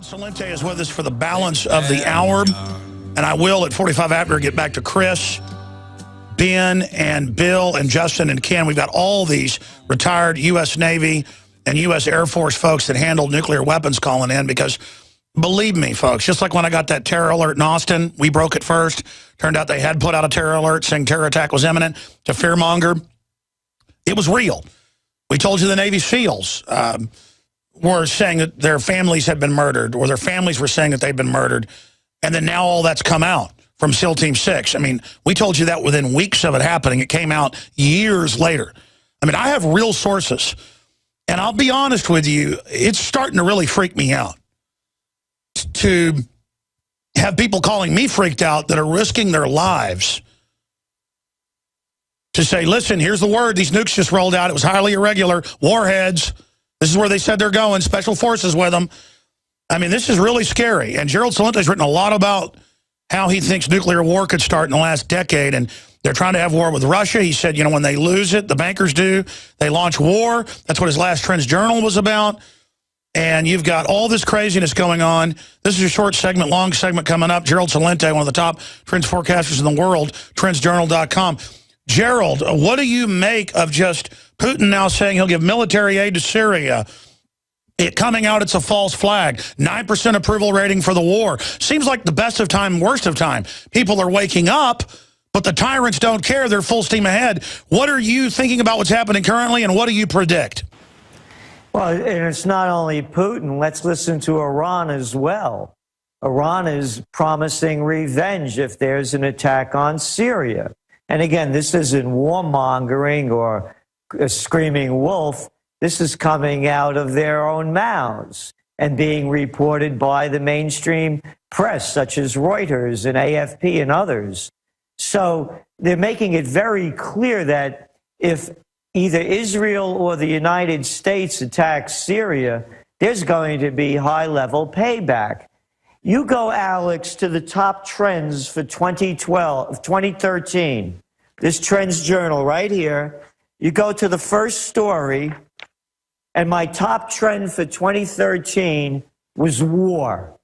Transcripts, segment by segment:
Gerald Celente is with us for the balance of the hour, and I will at 45 after get back to Chris, Ben, and Bill, and Justin, and Ken. We've got all these retired U.S. Navy and U.S. Air Force folks that handle nuclear weapons calling in because, believe me, folks, just like when I got that terror alert in Austin, we broke it first. Turned out they had put out a terror alert saying terror attack was imminent to fearmonger. It was real. We told you the Navy SEALs were saying that their families had been murdered, or their families were saying that they'd been murdered, and then now all that's come out from SEAL Team 6. I mean, we told you that within weeks of it happening. It came out years later. I mean, I have real sources, and I'll be honest with you, it's starting to really freak me out to have people calling me freaked out that are risking their lives to say, listen, here's the word, these nukes just rolled out, it was highly irregular, warheads. This is where they said they're going, special forces with them. I mean, this is really scary. And Gerald Celente has written a lot about how he thinks nuclear war could start in the last decade. And they're trying to have war with Russia. He said, you know, when they lose it, the bankers do, they launch war. That's what his last TrendsJournal was about. And you've got all this craziness going on. This is a short segment, long segment coming up. Gerald Celente, one of the top trends forecasters in the world, TrendsJournal.com. Gerald, what do you make of just Putin now saying he'll give military aid to Syria? It coming out, it's a false flag. 9% approval rating for the war. Seems like the best of time, worst of time. People are waking up, but the tyrants don't care. They're full steam ahead. What are you thinking about what's happening currently, and what do you predict? Well, and it's not only Putin. Let's listen to Iran as well. Iran is promising revenge if there's an attack on Syria. And again, this isn't warmongering or a screaming wolf. This is coming out of their own mouths and being reported by the mainstream press, such as Reuters and AFP and others. So they're making it very clear that if either Israel or the United States attacks Syria, there's going to be high-level payback. You go, Alex, to the top trends for 2013. This Trends Journal right here. You go to the first story, and my top trend for 2013 was war.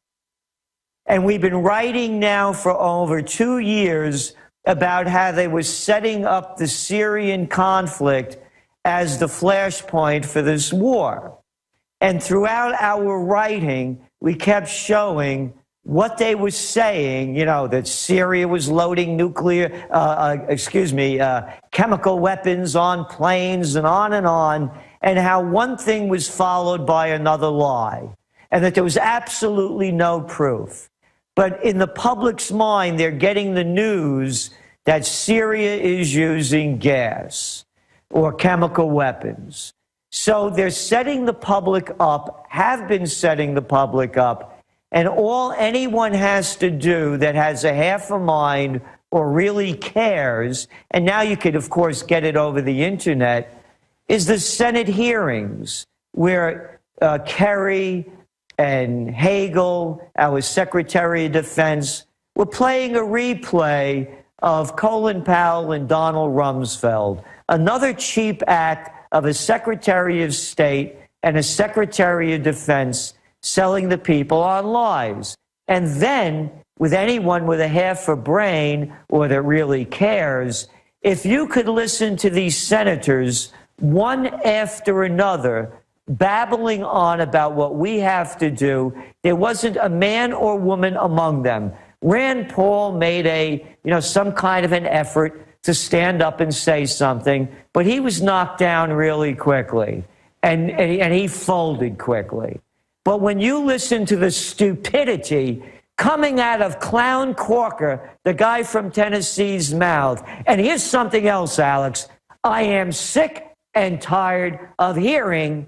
And we've been writing now for over 2 years about how they were setting up the Syrian conflict as the flashpoint for this war. And throughout our writing, we kept showing what they were saying, you know, that Syria was loading chemical weapons on planes and how one thing was followed by another lie, and that there was absolutely no proof. But in the public's mind, they're getting the news that Syria is using gas or chemical weapons. So they're setting the public up, have been setting the public up, and all anyone has to do that has a half a mind or really cares, and now you could, of course, get it over the internet, is the Senate hearings where Kerry and Hagel, our Secretary of Defense, were playing a replay of Colin Powell and Donald Rumsfeld, another cheap act of a Secretary of State and a Secretary of Defense selling the people on lies. And then, with anyone with a half a brain or that really cares, if you could listen to these senators, one after another, babbling on about what we have to do, there wasn't a man or woman among them. Rand Paul made some kind of an effort to stand up and say something, but he was knocked down really quickly, and he folded quickly. But when you listen to the stupidity coming out of Clown Corker, the guy from Tennessee's mouth, and here's something else, Alex, I am sick and tired of hearing,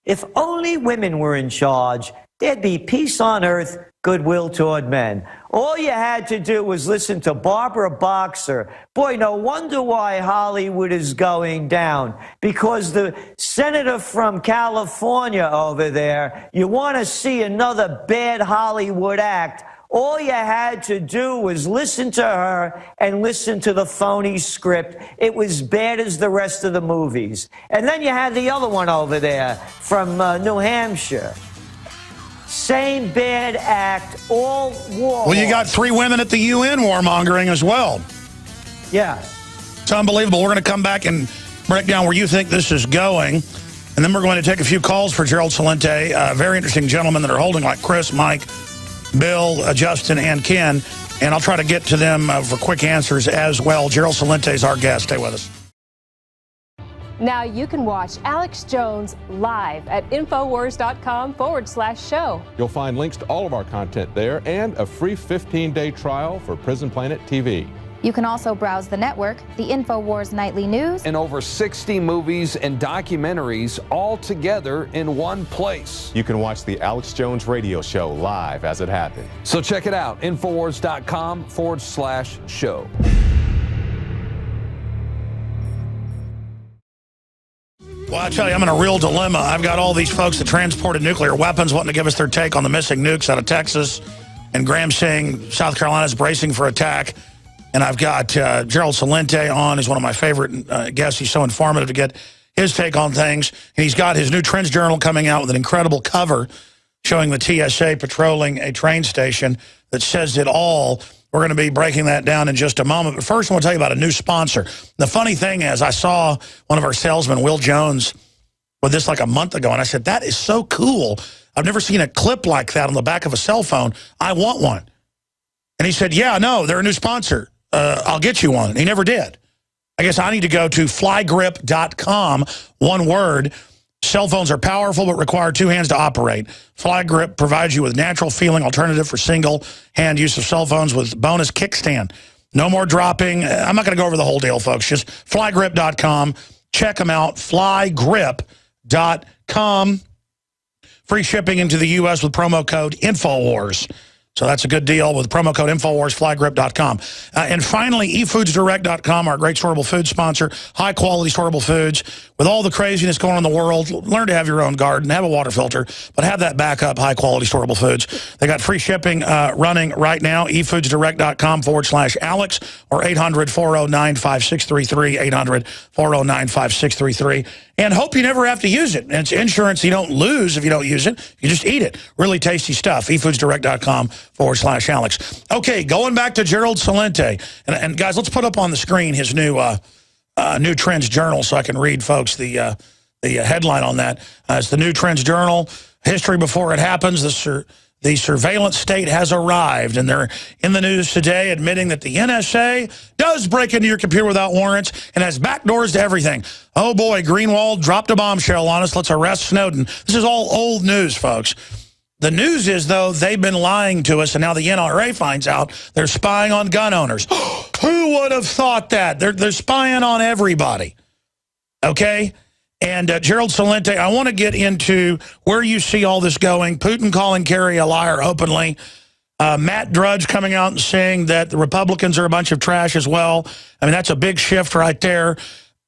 if only women were in charge, there'd be peace on earth, goodwill toward men. All you had to do was listen to Barbara Boxer. Boy, no wonder why Hollywood is going down. Because the senator from California over there, you want to see another bad Hollywood act, all you had to do was listen to her and listen to the phony script. It was bad as the rest of the movies. And then you had the other one over there from New Hampshire. Same bad act, all war. Well, you got 3 women at the UN warmongering as well. Yeah. It's unbelievable. We're going to come back and break down where you think this is going. And then we're going to take a few calls for Gerald Celente, very interesting gentlemen that are holding, like Chris, Mike, Bill, Justin, and Ken. And I'll try to get to them for quick answers as well. Gerald Celente is our guest. Stay with us. Now you can watch Alex Jones live at Infowars.com/show. You'll find links to all of our content there and a free 15-day trial for Prison Planet TV. You can also browse the network, the InfoWars Nightly News, and over 60 movies and documentaries all together in one place. You can watch the Alex Jones radio show live as it happened. So check it out, Infowars.com/show. Well, I tell you, I'm in a real dilemma. I've got all these folks that transported nuclear weapons wanting to give us their take on the missing nukes out of Texas. And Graham saying South Carolina's bracing for attack. And I've got Gerald Celente on. He's one of my favorite guests. He's so informative to get his take on things. And he's got his new TrendsJournal coming out with an incredible cover showing the TSA patrolling a train station that says it all. We're going to be breaking that down in just a moment. But first, I want to tell you about a new sponsor. The funny thing is, I saw one of our salesmen, Will Jones, with this like a month ago, and I said, that is so cool. I've never seen a clip like that on the back of a cell phone. I want one. And he said, yeah, no, they're a new sponsor. I'll get you one. And he never did. I guess I need to go to flygrip.com, one word. Cell phones are powerful but require 2 hands to operate. FlyGrip provides you with natural feeling alternative for single-hand use of cell phones with bonus kickstand. No more dropping. I'm not going to go over the whole deal, folks. Just flygrip.com. Check them out. Flygrip.com. Free shipping into the U.S. with promo code InfoWars. So that's a good deal with promo code InfoWars, flygrip.com. And finally, eFoodsDirect.com, our great storable food sponsor, high-quality storable foods. With all the craziness going on in the world, learn to have your own garden, have a water filter, but have that backup high-quality storable foods. They got free shipping running right now, eFoodsDirect.com/Alex or 800-409-5633, 800-409-5633. And hope you never have to use it. And it's insurance you don't lose if you don't use it. You just eat it. Really tasty stuff. eFoodsDirect.com/Alex. Okay, going back to Gerald Celente. And guys, let's put up on the screen his new TrendsJournal so I can read, folks, the headline on that. It's the new TrendsJournal, History Before It Happens. The surveillance state has arrived, and they're in the news today admitting that the NSA does break into your computer without warrants and has backdoors to everything. Oh, boy, Greenwald dropped a bombshell on us. Let's arrest Snowden. This is all old news, folks. The news is, though, they've been lying to us, and now the NRA finds out they're spying on gun owners. Who would have thought that? They're spying on everybody, okay? And Gerald Celente, I want to get into where you see all this going. Putin calling Kerry a liar openly. Matt Drudge coming out and saying that the Republicans are a bunch of trash as well. I mean, that's a big shift right there.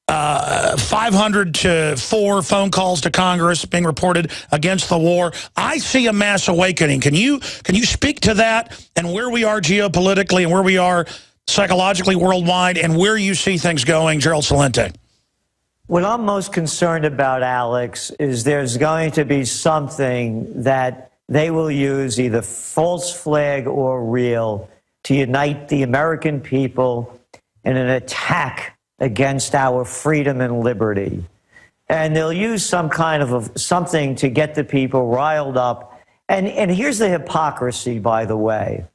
500 to 4 phone calls to Congress being reported against the war. I see a mass awakening. Can you speak to that and where we are geopolitically and where we are psychologically worldwide and where you see things going, Gerald Celente? What I'm most concerned about, Alex, is there's going to be something that they will use, either false flag or real, to unite the American people in an attack against our freedom and liberty. And they'll use some kind of something to get the people riled up. And here's the hypocrisy, by the way.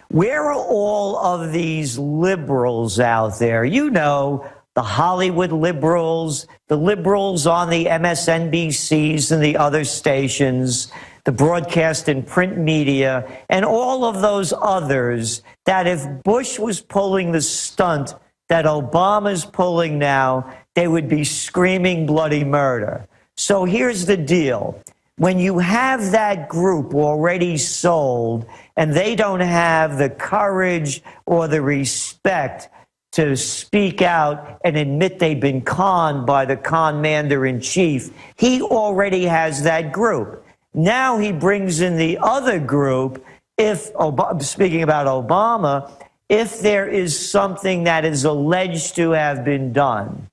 Where are all of these liberals out there? You know, the Hollywood liberals, the liberals on the MSNBCs and the other stations, the broadcast and print media, and all of those others that if Bush was pulling the stunt that Obama's pulling now, they would be screaming bloody murder. So here's the deal. When you have that group already sold and they don't have the courage or the respect to speak out and admit they've been conned by the commander-in-chief, he already has that group. Now he brings in the other group, speaking about Obama, if there is something that is alleged to have been done.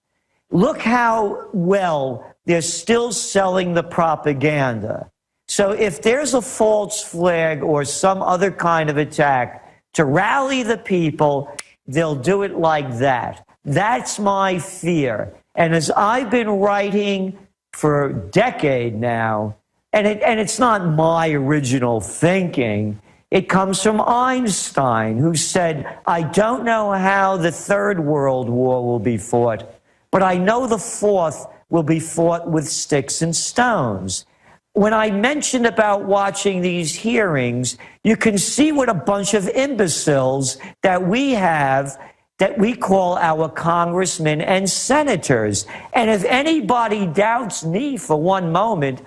Look how well they're still selling the propaganda. So if there's a false flag or some other kind of attack to rally the people, they'll do it like that. That's my fear. And as I've been writing for a decade now, and it's not my original thinking, it comes from Einstein, who said, I don't know how the Third World War will be fought, but I know the fourth will be fought with sticks and stones. When I mentioned about watching these hearings, you can see what a bunch of imbeciles that we have that we call our congressmen and senators. And if anybody doubts me for one moment,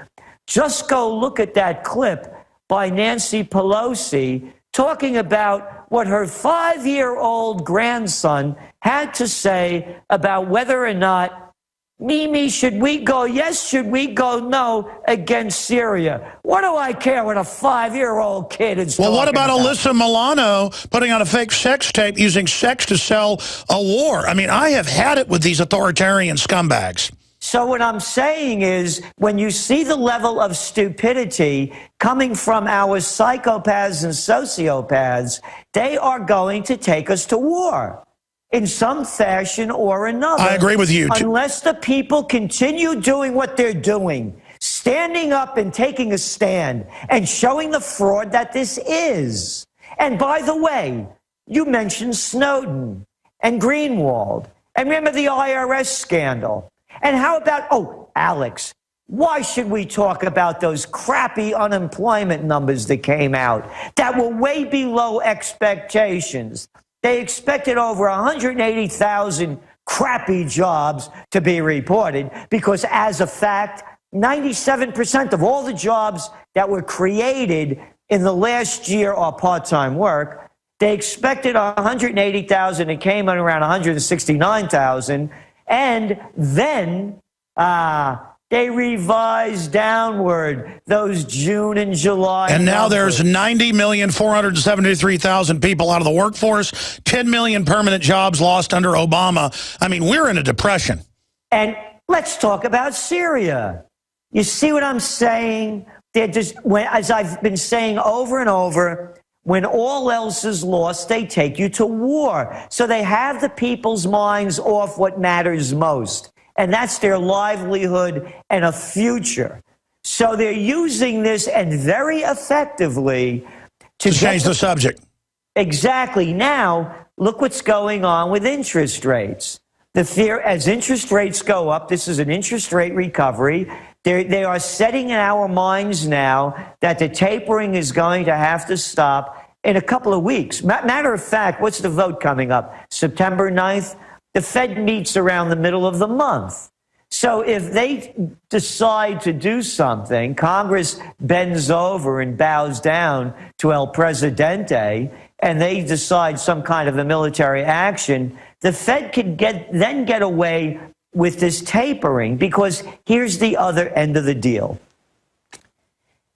just go look at that clip by Nancy Pelosi talking about what her 5-year-old grandson had to say about whether or not, Mimi, should we go yes, should we go no against Syria? What do I care what a 5-year-old kid is talking about? Well, what about Alyssa Milano putting on a fake sex tape using sex to sell a war? I mean, I have had it with these authoritarian scumbags. So what I'm saying is, when you see the level of stupidity coming from our psychopaths and sociopaths, they are going to take us to war in some fashion or another. I agree with you. Unless the people continue doing what they're doing, standing up and taking a stand and showing the fraud that this is. And by the way, you mentioned Snowden and Greenwald. And remember the IRS scandal. And how about, oh, Alex, why should we talk about those crappy unemployment numbers that came out that were way below expectations? They expected over 180,000 crappy jobs to be reported because, as a fact, 97% of all the jobs that were created in the last year are part-time work. They expected 180,000. It came in around 169,000. And then they revised downward those June and July And now numbers. there's 90,473,000 people out of the workforce, 10 million permanent jobs lost under Obama. I mean, we're in a depression. And let's talk about Syria. You see what I'm saying? They're just, as I've been saying over and over, when all else is lost, they take you to war. So they have the people's minds off what matters most, and that's their livelihood and a future. So they're using this, and very effectively, to change the subject. Exactly. Now, look what's going on with interest rates. The fear, as interest rates go up, this is an interest rate recovery. They are setting in our minds now that the tapering is going to have to stop in a couple of weeks. Matter of fact, what's the vote coming up? September 9th? The Fed meets around the middle of the month. So if they decide to do something, Congress bends over and bows down to El Presidente, and they decide some kind of a military action, the Fed could then get away with this tapering, because here's the other end of the deal.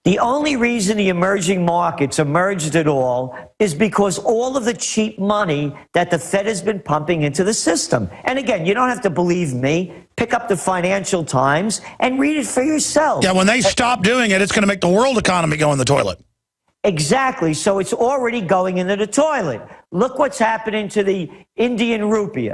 The only reason the emerging markets emerged at all is because all of the cheap money that the Fed has been pumping into the system. And again, you don't have to believe me. Pick up the Financial Times and read it for yourself. Yeah, when they stop doing it, it's going to make the world economy go in the toilet. Exactly. So it's already going into the toilet. Look what's happening to the Indian rupee.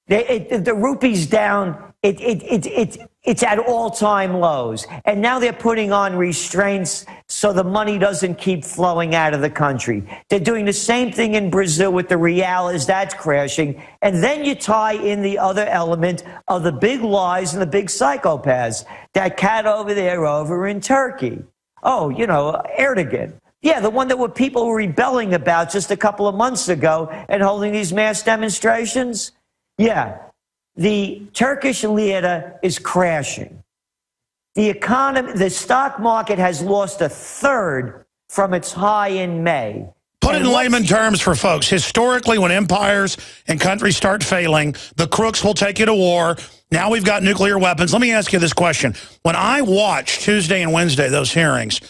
The rupee's down. It's at all-time lows. And now they're putting on restraints so the money doesn't keep flowing out of the country. They're doing the same thing in Brazil with the real as that's crashing. And then you tie in the other element of the big lies and the big psychopaths. That cat over there over in Turkey. Oh, you know, Erdogan. Yeah, the one that were people were rebelling about just a couple of months ago and holding these mass demonstrations. Yeah, the Turkish lira is crashing. The economy, the stock market has lost a third from its high in May. Put it in layman terms for folks. Historically, when empires and countries start failing, the crooks will take you to war. Now we've got nuclear weapons. Let me ask you this question. When I watched Tuesday and Wednesday, those hearings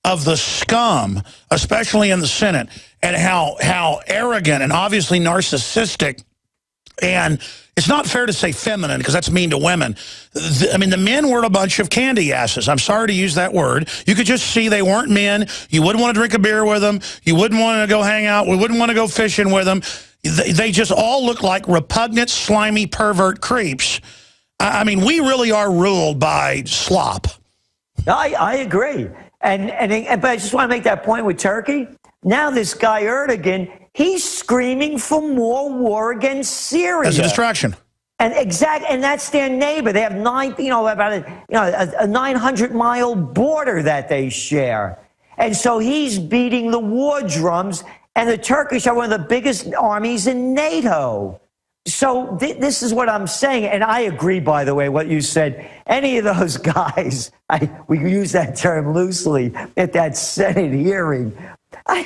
of the scum, especially in the Senate, and how arrogant and obviously narcissistic And it's not fair to say feminine because that's mean to women. I mean, the men were a bunch of candy asses. I'm sorry to use that word. You could just see they weren't men. You wouldn't want to drink a beer with them. You wouldn't want to go hang out. We wouldn't want to go fishing with them. They just all look like repugnant, slimy, pervert creeps. I mean, we really are ruled by slop. I agree. But I just want to make that point with Turkey. Now this guy Erdogan, he's screaming for more war against Syria. As a distraction. And that's their neighbor. They have about a 900-mile border that they share. And so he's beating the war drums, and the Turkish are one of the biggest armies in NATO. So this is what I'm saying, and I agree, by the way, what you said. Any of those guys, we use that term loosely, at that Senate hearing, I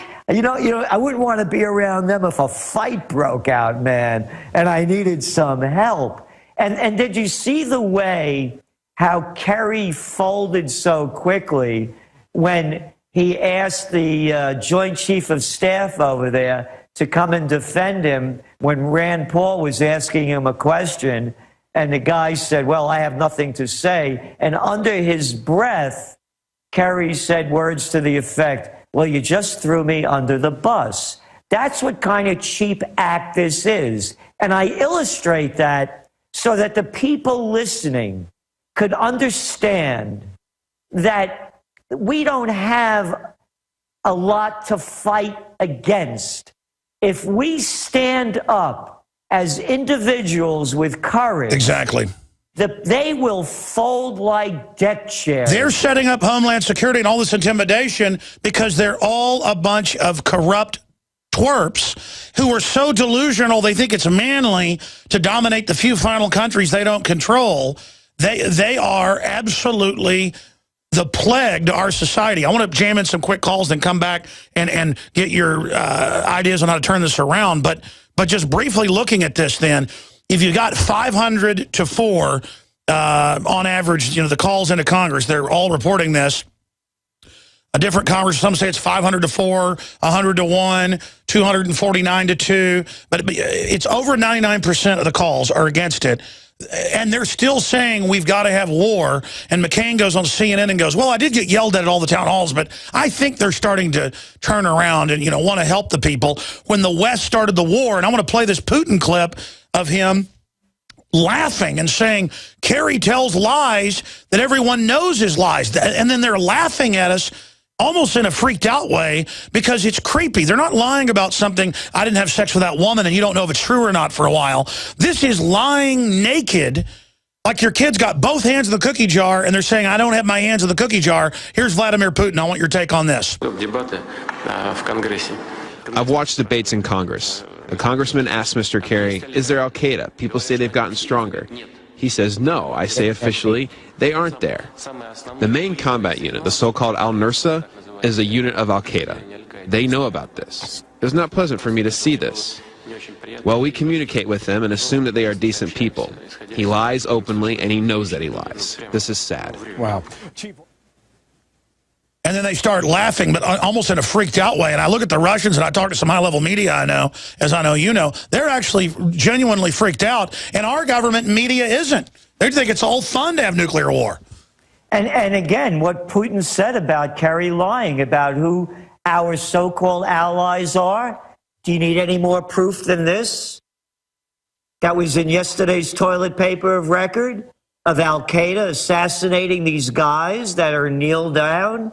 wouldn't want to be around them if a fight broke out, man, and I needed some help. And did you see the way how Kerry folded so quickly when he asked the Joint Chief of Staff over there to come and defend him when Rand Paul was asking him a question, and the guy said, well, I have nothing to say. And under his breath, Kerry said words to the effect, well, you just threw me under the bus. That's what kind of cheap act this is. And I illustrate that so that the people listening could understand that we don't have a lot to fight against. If we stand up as individuals with courage, exactly, they will fold like deck chairs. They're setting up Homeland Security and all this intimidation because they're all a bunch of corrupt twerps who are so delusional they think it's manly to dominate the few final countries they don't control. They are absolutely the plague to our society. I want to jam in some quick calls and come back and get your ideas on how to turn this around. But just briefly looking at this then, if you got 500 to 4 on average, the calls into Congress, they're all reporting this. A different Congress, some say it's 500 to 4, 100 to 1, 249 to 2. But it's over 99% of the calls are against it. And they're still saying we've got to have war. And McCain goes on CNN and goes, well, I did get yelled at all the town halls, but I think they're starting to turn around and, want to help the people. When the West started the war, and I want to play this Putin clip of him laughing and saying, Kerry tells lies that everyone knows is lies. And then they're laughing at us almost in a freaked out way because it's creepy. They're not lying about something, I didn't have sex with that woman and you don't know if it's true or not for a while. This is lying naked, like your kid's got both hands in the cookie jar and they're saying, I don't have my hands in the cookie jar. Here's Vladimir Putin. I want your take on this. I've watched debates in Congress. A congressman asked Mr. Kerry, is there al-Qaeda? People say they've gotten stronger. He says, no. I say officially, they aren't there. The main combat unit, the so-called al-Nusra, is a unit of al-Qaeda. They know about this. It's not pleasant for me to see this. Well, we communicate with them and assume that they are decent people. He lies openly, and he knows that he lies. This is sad. Wow. And then they start laughing, but almost in a freaked out way. And I look at the Russians and I talk to some high-level media I know, as I know you know, they're actually genuinely freaked out. And our government media isn't. They think it's all fun to have nuclear war. And again, what Putin said about Kerry lying about who our so-called allies are, do you need any more proof than this? That was in yesterday's toilet paper of record of al-Qaeda assassinating these guys that are kneeled down.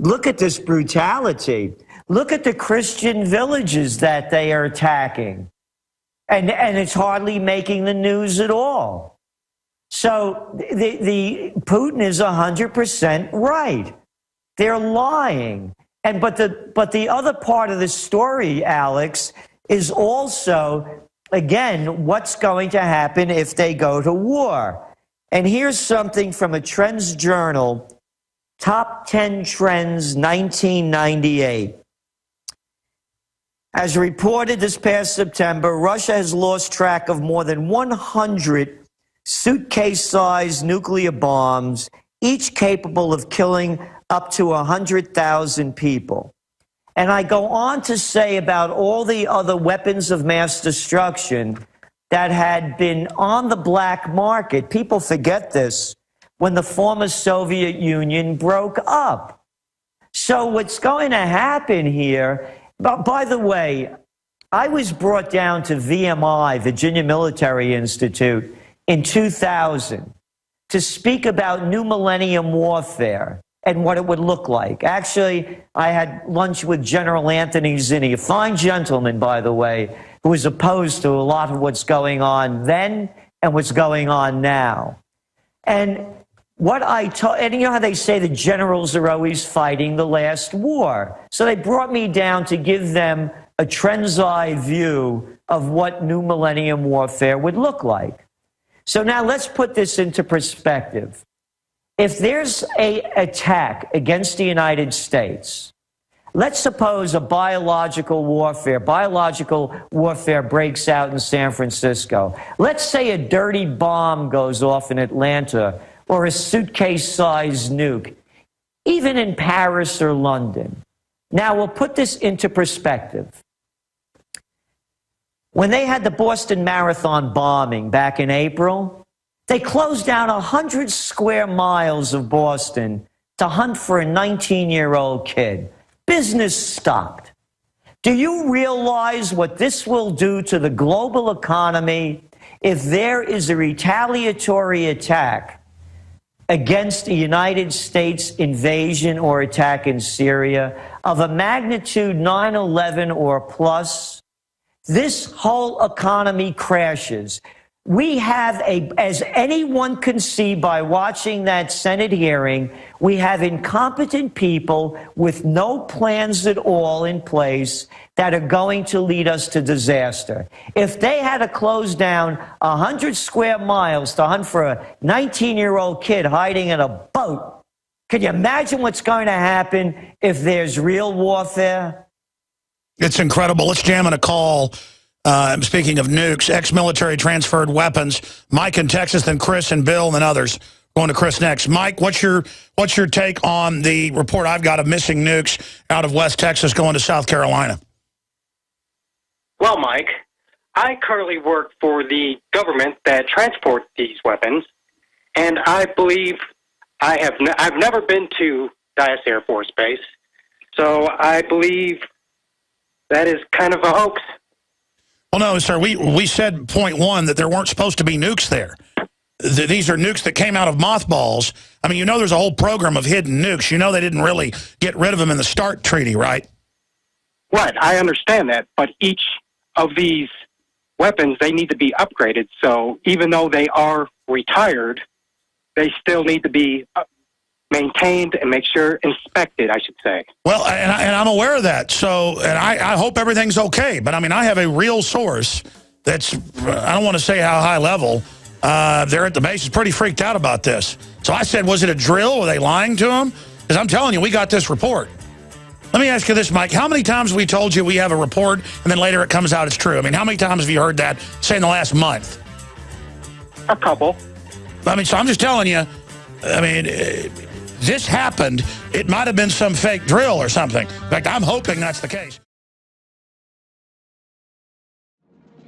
Look at this brutality. Look at the Christian villages that they are attacking. And it's hardly making the news at all. So the Putin is 100% right. They're lying. But the other part of the story, Alex, is also, again, what's going to happen if they go to war. And here's something from a TrendsJournal, Top 10 Trends 1998. As reported this past September, Russia has lost track of more than 100 suitcase-sized nuclear bombs, each capable of killing up to 100,000 people. And I go on to say about all the other weapons of mass destruction, that had been on the black market. People forget this, when the former Soviet Union broke up. So what's going to happen here, by the way, I was brought down to VMI, Virginia Military Institute, in 2000 to speak about new millennium warfare and what it would look like. Actually, I had lunch with General Anthony Zinni, a fine gentleman, by the way, who was opposed to a lot of what's going on then and what's going on now. And what I taught, and you know how they say the generals are always fighting the last war. So they brought me down to give them a trend's eye view of what new millennium warfare would look like. So now let's put this into perspective. If there's an attack against the United States, let's suppose a biological warfare breaks out in San Francisco. Let's say a dirty bomb goes off in Atlanta or a suitcase-sized nuke, even in Paris or London. Now, we'll put this into perspective. When they had the Boston Marathon bombing back in April, they closed down 100 square miles of Boston to hunt for a 19-year-old kid. Business stopped. Do you realize what this will do to the global economy if there is a retaliatory attack against the United States invasion or attack in Syria of a magnitude 9/11 or plus? This whole economy crashes. We have as anyone can see by watching that Senate hearing, we have incompetent people with no plans at all in place that are going to lead us to disaster. If they had to close down 100 square miles to hunt for a 19-year-old kid hiding in a boat, can you imagine what's going to happen if there's real warfare? It's incredible. Let's jam in a call. Speaking of nukes, ex-military transferred weapons. Mike in Texas, then Chris and Bill, and then others. Going to Chris next. Mike, what's your take on the report I've got of missing nukes out of West Texas going to South Carolina? Well, Mike, I currently work for the government that transports these weapons, and I believe I've never been to Dyess Air Force Base, so I believe that is kind of a hoax. Well, no, sir. We said, point one, that there weren't supposed to be nukes there. These are nukes that came out of mothballs. I mean, you know there's a whole program of hidden nukes. You know they didn't really get rid of them in the START treaty, right? Right, I understand that, but each of these weapons, they need to be upgraded. So even though they are retired, they still need to be maintained and inspected, I should say. Well, and I'm aware of that. So, and I hope everything's okay. But I mean, I have a real source that's, I don't want to say how high level, they're at the base is pretty freaked out about this. So I said, was it a drill? Were they lying to him? Because I'm telling you, we got this report. Let me ask you this, Mike. How many times have we told you we have a report and then later it comes out it's true? I mean, how many times have you heard that, say, in the last month? A couple. I mean, so I'm just telling you, I mean, this happened. It might have been some fake drill or something. In fact, I'm hoping that's the case.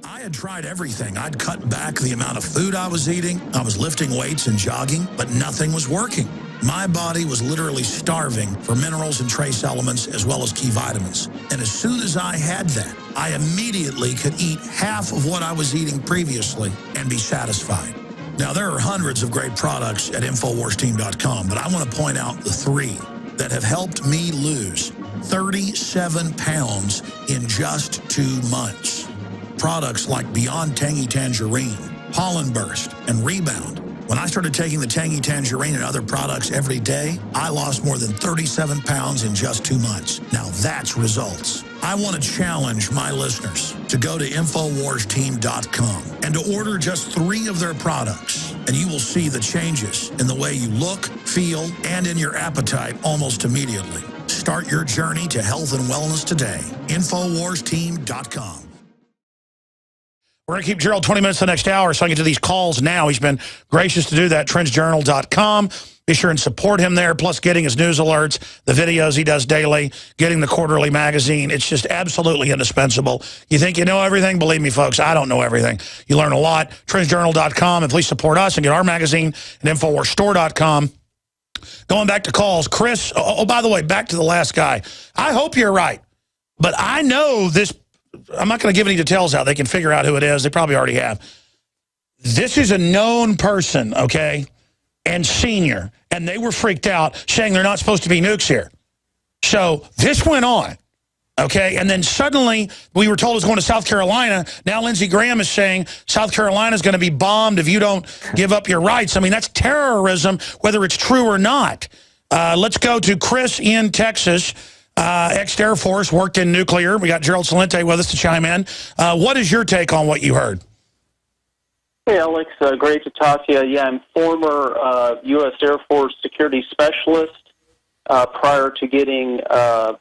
I had tried everything. I'd cut back the amount of food I was eating. I was lifting weights and jogging, but nothing was working. My body was literally starving for minerals and trace elements as well as key vitamins. And as soon as I had that, I immediately could eat half of what I was eating previously and be satisfied. Now, there are hundreds of great products at InfoWarsTeam.com, but I want to point out the three that have helped me lose 37 pounds in just 2 months. Products like Beyond Tangy Tangerine, Pollen Burst, and Rebound. When I started taking the Tangy Tangerine and other products every day, I lost more than 37 pounds in just 2 months. Now that's results. I want to challenge my listeners to go to InfoWarsTeam.com and to order just 3 of their products, and you will see the changes in the way you look, feel, and in your appetite almost immediately. Start your journey to health and wellness today. InfoWarsTeam.com. We're going to keep Gerald 20 minutes the next hour, so I can get to these calls now. He's been gracious to do that. TrendsJournal.com. Be sure and support him there, plus getting his news alerts, the videos he does daily, getting the quarterly magazine. It's just absolutely indispensable. You think you know everything? Believe me, folks, I don't know everything. You learn a lot. TrendsJournal.com, and please support us and get our magazine at InfoWarsStore.com. Going back to calls, Chris, oh, by the way, back to the last guy. I hope you're right, but I know this. I'm not going to give any details out. They can figure out who it is. They probably already have. This is a known person, okay, and senior, and they were freaked out, saying they're not supposed to be nukes here. So this went on, okay, and then suddenly we were told it was going to South Carolina. Now Lindsey Graham is saying South Carolina is going to be bombed if you don't give up your rights. I mean, that's terrorism, whether it's true or not. Let's go to Chris in Texas. Ex-Air Force, worked in nuclear. We got Gerald Celente with us to chime in. What is your take on what you heard? Hey, Alex. Great to talk to you. Yeah, I'm former U.S. Air Force security specialist prior to getting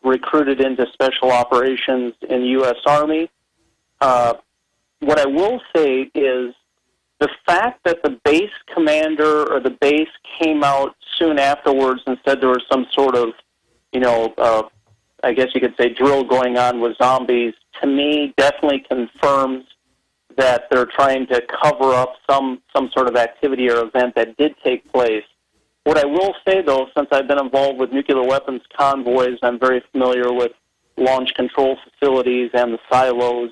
recruited into special operations in the U.S. Army. What I will say is the fact that the base commander or the base came out soon afterwards and said there was some sort of, I guess you could say drill going on with zombies, to me definitely confirms that they're trying to cover up some sort of activity or event that did take place. What I will say, though, since I've been involved with nuclear weapons convoys, I'm very familiar with launch control facilities and the silos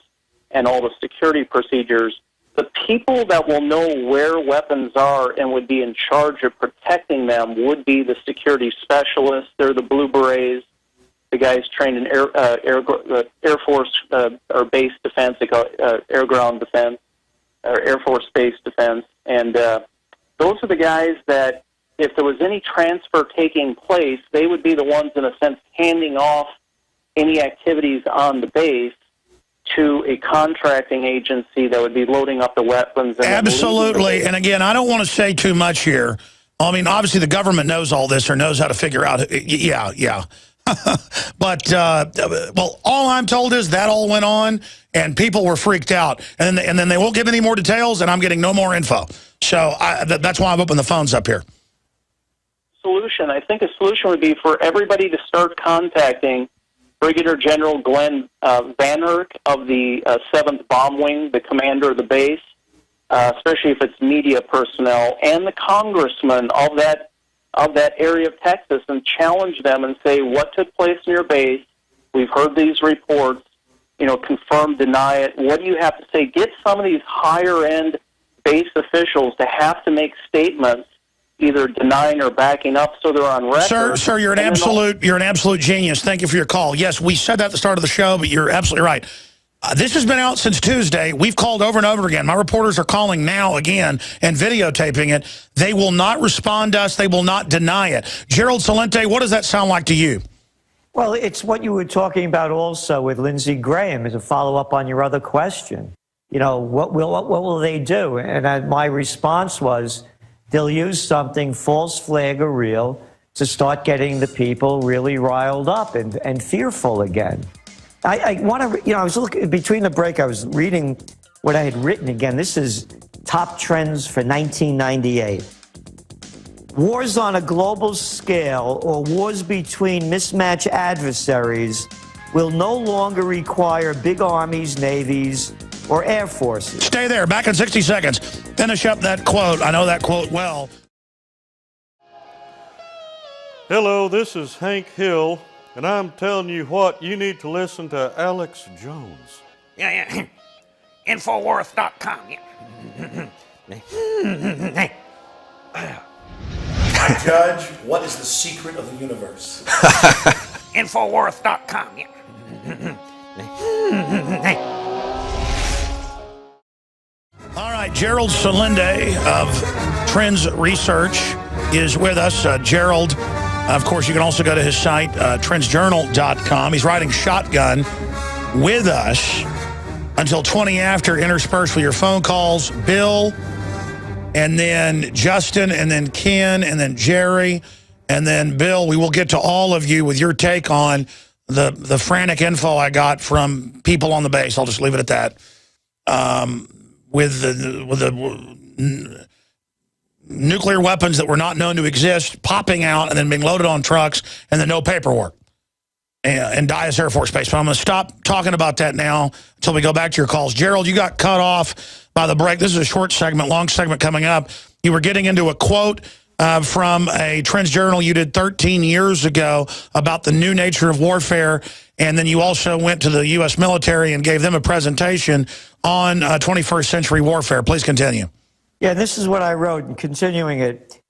and all the security procedures. The people that will know where weapons are and would be in charge of protecting them would be the security specialists. They're the Blue Berets, the guys trained in Air Force or base defense, they call it air ground defense, or Air Force base defense. And those are the guys that, if there was any transfer taking place, they would be the ones, in a sense, handing off any activities on the base to a contracting agency that would be loading up the weapons. And absolutely. And again, I don't want to say too much here. I mean, obviously the government knows all this or knows how to figure out. Yeah. But, well, all I'm told is that all went on and people were freaked out. And then they won't give any more details, and I'm getting no more info. So that's why I've opened the phones up here. I think a solution would be for everybody to start contacting Brigadier General Glenn Van Erck of the 7th Bomb Wing, the commander of the base, especially if it's media personnel, and the congressman of that area of Texas, and challenge them and say, what took place in your base? We've heard these reports. Confirm, deny it. What do you have to say? Get some of these higher-end base officials to have to make statements, either denying or backing up, so they're on record. Sir, you're an absolute genius. Thank you for your call. Yes, we said that at the start of the show, but you're absolutely right. This has been out since Tuesday. We've called over and over again. My reporters are calling now again and videotaping it. They will not respond to us. They will not deny it. Gerald Celente, what does that sound like to you? Well, it's what you were talking about also with Lindsey Graham, as a follow-up on your other question. What will they do? And my response was, they'll use something, false flag or real, to start getting the people really riled up and fearful again. I want to, I was looking between the break, I was reading what I had written again. This is top trends for 1998. Wars on a global scale, or wars between mismatched adversaries, will no longer require big armies, navies, or air forces. Stay there. Back in 60 seconds. Finish up that quote. I know that quote well. Hello, this is Hank Hill, and I'm telling you what, you need to listen to Alex Jones. Yeah. Infowars.com. My judge, what is the secret of the universe? Infowars.com. All right, Gerald Celente of Trends Research is with us. Gerald, of course, you can also go to his site, TrendsJournal.com. He's riding shotgun with us until 20 after, interspersed with your phone calls. Bill, and then Justin, and then Ken, and then Jerry, and then Bill. We will get to all of you with your take on the frantic info I got from people on the base. I'll just leave it at that. the nuclear weapons that were not known to exist popping out and then being loaded on trucks and then no paperwork in Dyess Air Force Base. But I'm going to stop talking about that now until we go back to your calls. Gerald, you got cut off by the break. This is a short segment, long segment coming up. You were getting into a quote from a TrendsJournal you did 13 years ago about the new nature of warfare, and then you also went to the U.S. military and gave them a presentation on 21st century warfare. Please continue. Yeah, this is what I wrote, and continuing it.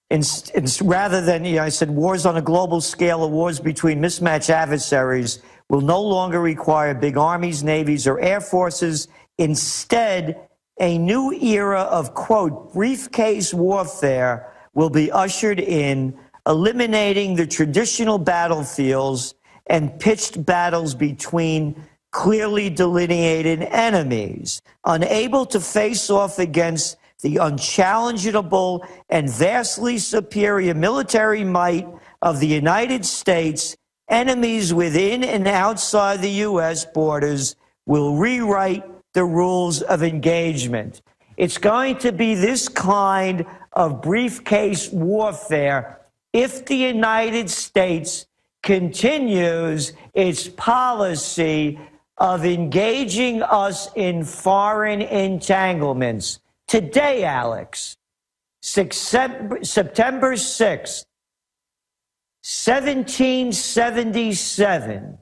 Rather than, I said, wars on a global scale or wars between mismatched adversaries will no longer require big armies, navies, or air forces. Instead, a new era of, quote, briefcase warfare will be ushered in, eliminating the traditional battlefields and pitched battles between clearly delineated enemies, unable to face off against the unchallengeable and vastly superior military might of the United States. Enemies within and outside the U.S. borders will rewrite the rules of engagement. It's going to be this kind of briefcase warfare if the United States continues its policy of engaging us in foreign entanglements. Today, Alex, September 6th, 1777,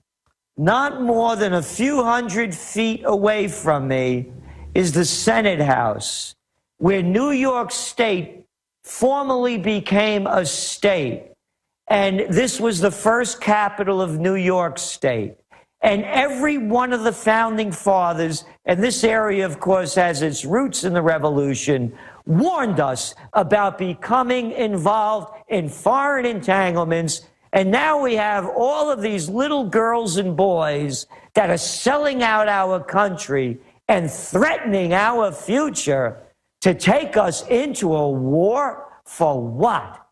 not more than a few hundred feet away from me, is the Senate House, where New York State formally became a state. And this was the first capital of New York State. And every one of the founding fathers, and this area, of course, has its roots in the Revolution, warned us about becoming involved in foreign entanglements. And now we have all of these little girls and boys that are selling out our country and threatening our future to take us into a war for what?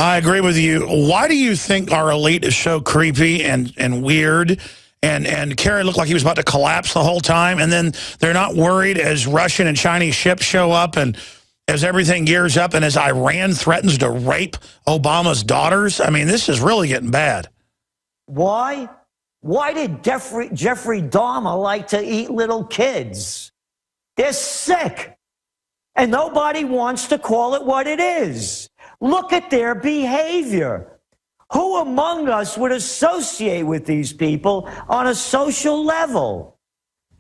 I agree with you. Why do you think our elite is so creepy and weird? And Kerry looked like he was about to collapse the whole time. And then they're not worried as Russian and Chinese ships show up and as everything gears up and as Iran threatens to rape Obama's daughters. I mean, this is really getting bad. Why? Why did Jeffrey Dahmer like to eat little kids? They're sick. And nobody wants to call it what it is. Look at their behavior. Who among us would associate with these people on a social level?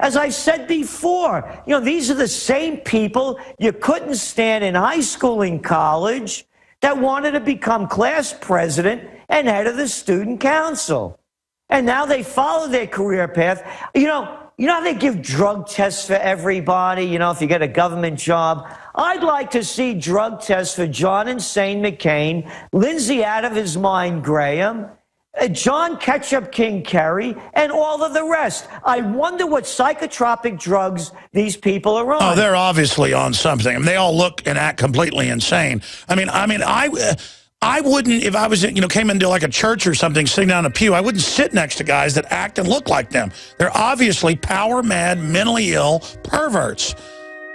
As I said before, these are the same people you couldn't stand in high school and college that wanted to become class president and head of the student council. And now they follow their career path. You know how they give drug tests for everybody, if you get a government job? I'd like to see drug tests for John Insane McCain, Lindsay out of his mind Graham, John Ketchup King Kerry, and all of the rest. I wonder what psychotropic drugs these people are on. Oh, they're obviously on something. I mean, they all look and act completely insane. I wouldn't, if I was, came into like a church or something, sitting down in a pew, I wouldn't sit next to guys that act and look like them. They're obviously power-mad, mentally ill perverts.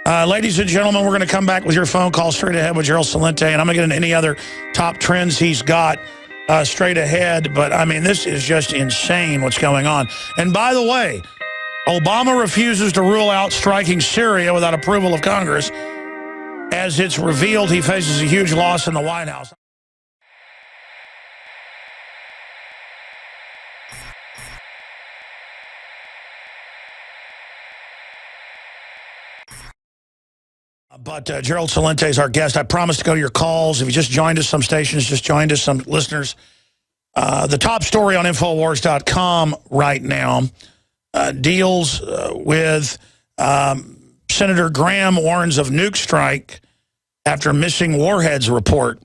Ladies and gentlemen, we're going to come back with your phone call straight ahead with Gerald Celente, and I'm going to get into any other top trends he's got straight ahead. But, I mean, this is just insane what's going on. And by the way, Obama refuses to rule out striking Syria without approval of Congress. As it's revealed, he faces a huge loss in the White House. But Gerald Celente is our guest. I promised to go to your calls. If you just joined us, some stations just joined us, some listeners. The top story on Infowars.com right now deals with Senator Graham warns of nuke strike after missing warheads report.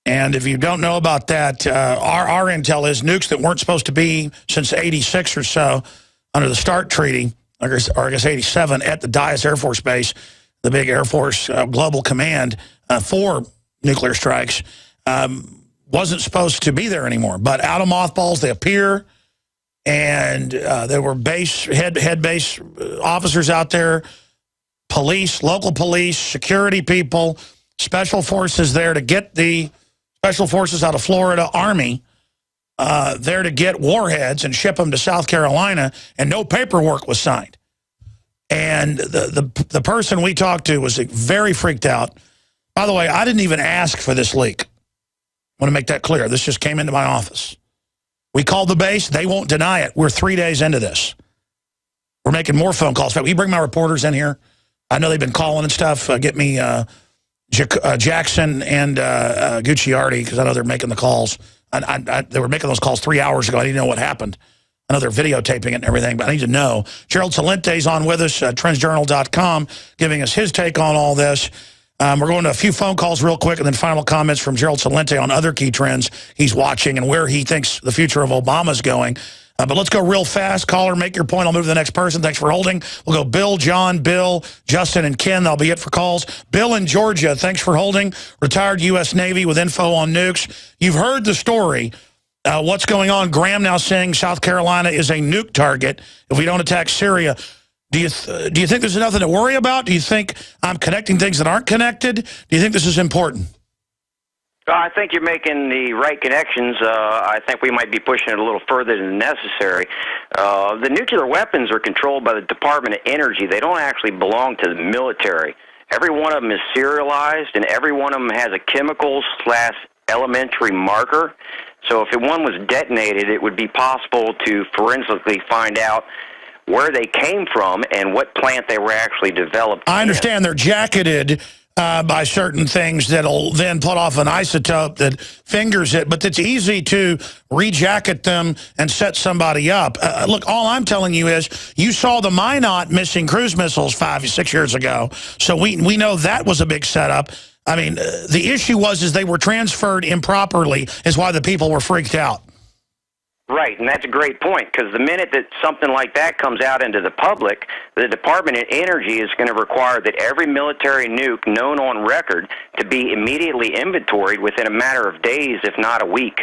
And if you don't know about that, our intel is nukes that weren't supposed to be since 86 or so under the START Treaty, or I guess 87, at the Dyess Air Force Base, the big Air Force Global Command for nuclear strikes, wasn't supposed to be there anymore. But out of mothballs, they appear, and there were head base officers out there police, local police, security people, special forces there to get the special forces out of Florida, Army, there to get warheads and ship them to South Carolina, and no paperwork was signed. And the person we talked to was very freaked out. By the way, I didn't even ask for this leak. I want to make that clear. This just came into my office. We called the base. They won't deny it. We're 3 days into this. We're making more phone calls. Will you bring my reporters in here? I know they've been calling and stuff. Get me Jackson and Gcelente, because I know they're making the calls. They were making those calls 3 hours ago. I didn't know what happened. I know they're videotaping it and everything, but I need to know. Gerald Celente's on with us, TrendsJournal.com, giving us his take on all this. We're going to a few phone calls real quick, and then final comments from Gerald Celente on other key trends he's watching and where he thinks the future of Obama's going. But let's go real fast. Caller, make your point. I'll move to the next person. Thanks for holding. We'll go Bill, John, Bill, Justin, and Ken. That'll be it for calls. Bill in Georgia, thanks for holding. Retired U.S. Navy with info on nukes. You've heard the story. What's going on? Graham now saying South Carolina is a nuke target if we don't attack Syria. Do you think there's nothing to worry about? Do you think I'm connecting things that aren't connected? Do you think this is important? I think you're making the right connections. I think we might be pushing it a little further than necessary. The nuclear weapons are controlled by the Department of Energy. They don't actually belong to the military. Every one of them is serialized, and every one of them has a chemical/elementary marker. So if one was detonated, it would be possible to forensically find out where they came from and what plant they were actually developed I understand they're jacketed by certain things that'll then put off an isotope that fingers it, but it's easy to rejacket them and set somebody up. Look, all I'm telling you is you saw the Minot missing cruise missiles 5 or 6 years ago, so we know that was a big setup. I mean, the issue was they were transferred improperly is why the people were freaked out. Right, and that's a great point, because the minute that something like that comes out into the public, the Department of Energy is going to require that every military nuke known on record to be immediately inventoried within a matter of days, if not a week.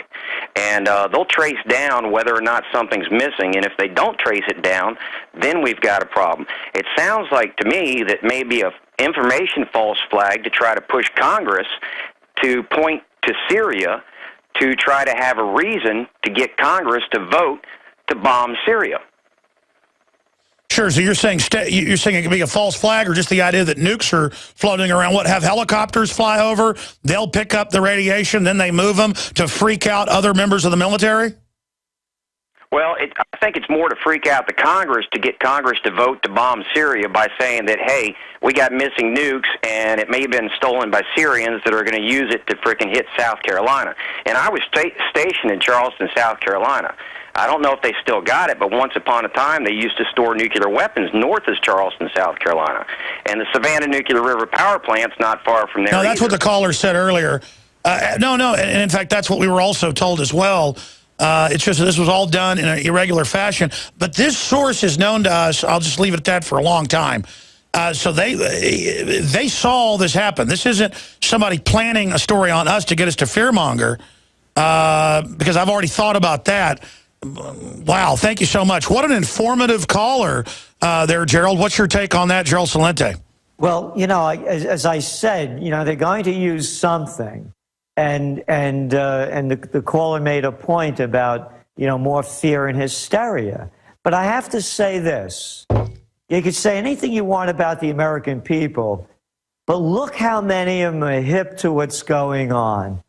And they'll trace down whether or not something's missing, and if they don't trace it down, then we've got a problem. It sounds like to me that maybe a information false flag to try to push Congress to point to Syria to try to have a reason to get Congress to vote to bomb Syria. Sure, so you're saying it could be a false flag, or just the idea that nukes are floating around? What, have helicopters fly over, they'll pick up the radiation, then they move them to freak out other members of the military? Well, I think it's more to freak out the Congress, to get Congress to vote to bomb Syria by saying that, hey, we got missing nukes, and it may have been stolen by Syrians that are going to use it to frickin' hit South Carolina. And I was stationed in Charleston, South Carolina. I don't know if they still got it, but once upon a time they used to store nuclear weapons north of Charleston, South Carolina. And the Savannah Nuclear River Power Plant's not far from there. No, that's what the caller said earlier. No, and in fact, that's what we were also told as well. It's just that this was all done in an irregular fashion. But this source is known to us, I'll just leave it at that, for a long time. So they saw all this happen. This isn't somebody planning a story on us to get us to fearmonger, because I've already thought about that. Wow, thank you so much. What an informative caller there, Gerald. What's your take on that, Gerald Celente? Well, you know, as I said, you know, they're going to use something. And the caller made a point about, you know, more fear and hysteria. But I have to say this. You could say anything you want about the American people, but look how many of them are hip to what's going on.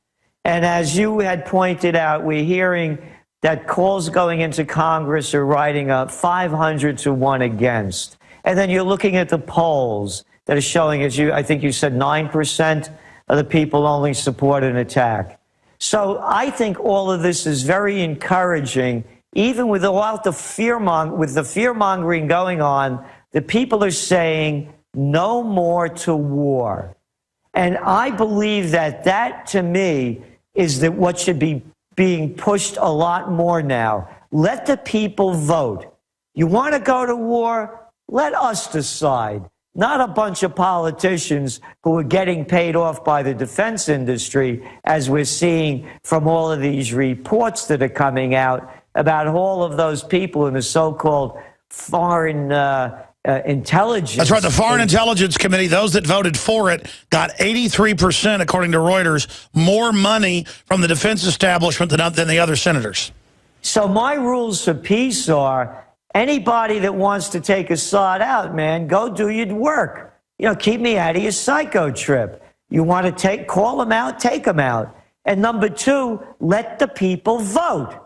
And as you had pointed out, we're hearing that calls going into Congress are writing up 500 to 1 against. And then you're looking at the polls that are showing, as I think you said, 9% of the people only support an attack. So I think all of this is very encouraging. Even without the fear-mongering going on, the people are saying no more to war. And I believe that to me, is that what should be being pushed a lot more now. Let the people vote. You want to go to war? Let us decide. Not a bunch of politicians who are getting paid off by the defense industry, as we're seeing from all of these reports that are coming out about all of those people in the so-called foreign intelligence. That's right. The Foreign Intelligence Committee, those that voted for it, got 83%, according to Reuters, more money from the defense establishment than the other senators. So my rules for peace are anybody that wants to take Assad out, man, go do your work. You know, keep me out of your psycho trip. You want to call them out, take them out. And number two, let the people vote.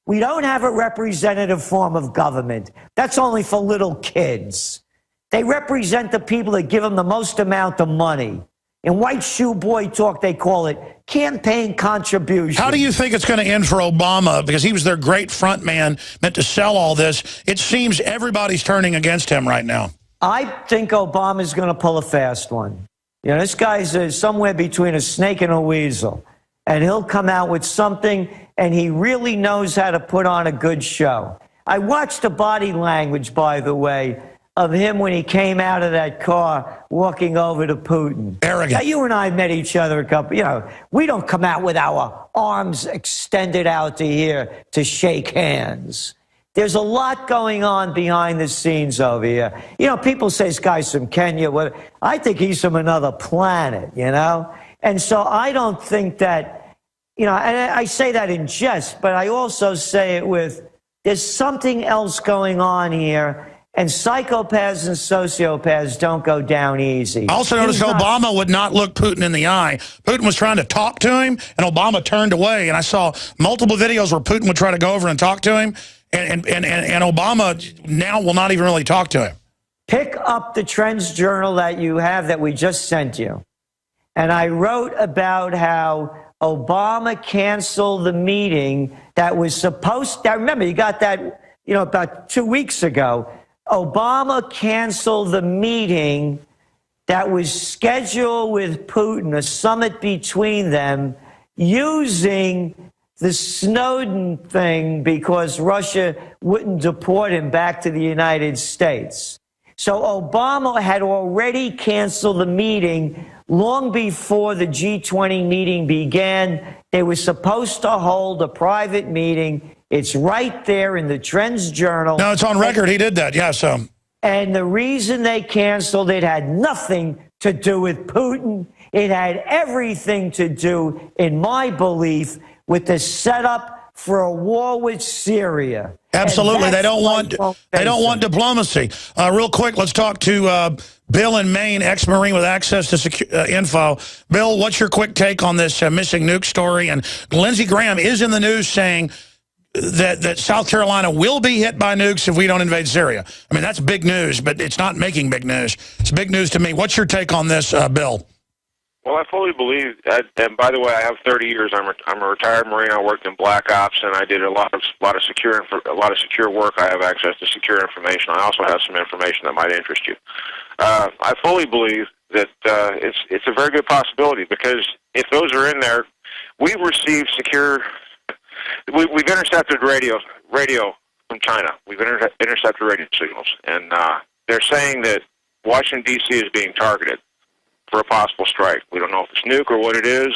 We don't have a representative form of government. That's only for little kids. They represent the people that give them the most amount of money. In white shoe boy talk, they call it campaign contribution. How do you think it's going to end for Obama? Because he was their great front man, meant to sell all this. It seems everybody's turning against him right now. I think Obama's going to pull a fast one. You know, this guy's somewhere between a snake and a weasel. And he'll come out with something, and he really knows how to put on a good show. I watched the body language, by the way, of him when he came out of that car walking over to Putin. Arrogant. Now, you and I met each other a couple, you know, we don't come out with our arms extended out to here to shake hands. There's a lot going on behind the scenes over here. You know, people say this guy's from Kenya. Well, I think he's from another planet, you know? And so I don't think that, you know, and I say that in jest, but I also say it with, there's something else going on here, and psychopaths and sociopaths don't go down easy. I also noticed Obama would not look Putin in the eye. Putin was trying to talk to him, and Obama turned away. And I saw multiple videos where Putin would try to go over and talk to him, and Obama now will not even really talk to him. Pick up the TrendsJournal that you have that we just sent you. And I wrote about how Obama canceled the meeting that was supposed to, remember, you got that, you know, about 2 weeks ago. Obama canceled the meeting that was scheduled with Putin, a summit between them, using the Snowden thing because Russia wouldn't deport him back to the United States. So Obama had already canceled the meeting long before the G20 meeting began. They were supposed to hold a private meeting. It's right there in the TrendsJournal. No, it's on record. He did that. Yeah, so. And the reason they canceled it had nothing to do with Putin. It had everything to do, in my belief, with the setup for a war with Syria. Absolutely. They don't want diplomacy. Real quick, let's talk to Bill in Maine, ex-Marine with access to info. Bill, what's your quick take on this missing nuke story? And Lindsey Graham is in the news saying that South Carolina will be hit by nukes if we don't invade Syria. I mean, that's big news, but it's not making big news. It's big news to me. What's your take on this, Bill? Well, I fully believe, and by the way, I have 30 years. I'm a retired Marine. I worked in Black Ops, and I did a lot of secure work. I have access to secure information. I also have some information that might interest you. I fully believe that it's a very good possibility, because if those are in there, we've received we've intercepted radio from China. We've intercepted radio signals, and they're saying that Washington, D.C. is being targeted for a possible strike. We don't know if it's nuke or what it is,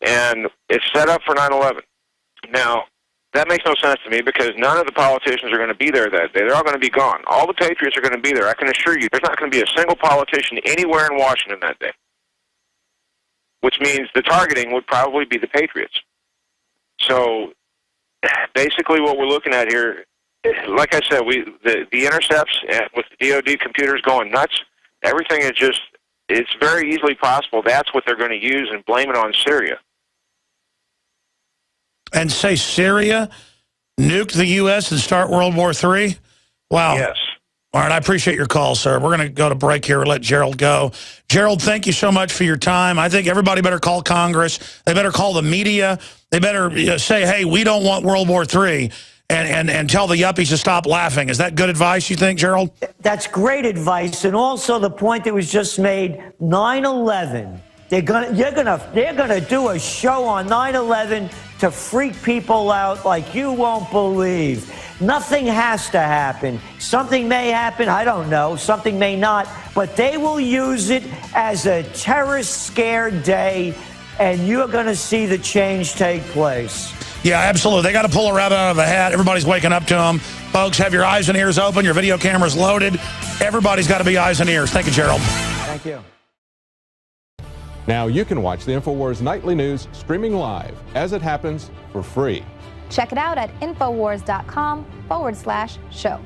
and it's set up for 9/11. Now, that makes no sense to me, because none of the politicians are going to be there that day. They're all going to be gone. All the patriots are going to be there. I can assure you there's not going to be a single politician anywhere in Washington that day, which means the targeting would probably be the patriots. So basically what we're looking at here, like I said, the intercepts with the DOD computers going nuts, everything is just, it's very easily possible that's what they're going to use and blame it on Syria. And say Syria nuke the U.S. and start World War III? Wow. Yes. All right, I appreciate your call, sir. We're going to go to break here. We'll let Gerald go. Gerald, thank you so much for your time. I think everybody better call Congress. They better call the media. They better say, hey, we don't want World War III. And tell the yuppies to stop laughing. Is that good advice, you think, Gerald? That's great advice. And also the point that was just made, 9/11. They're gonna do a show on 9/11 to freak people out like you won't believe. Nothing has to happen. Something may happen, I don't know. Something may not. But they will use it as a terrorist scare day, and you're going to see the change take place. Yeah, absolutely. They got to pull a rabbit out of a hat. Everybody's waking up to them. Folks, have your eyes and ears open, your video cameras loaded. Everybody's got to be eyes and ears. Thank you, Gerald. Thank you. Now you can watch the InfoWars Nightly News streaming live as it happens for free. Check it out at Infowars.com/show.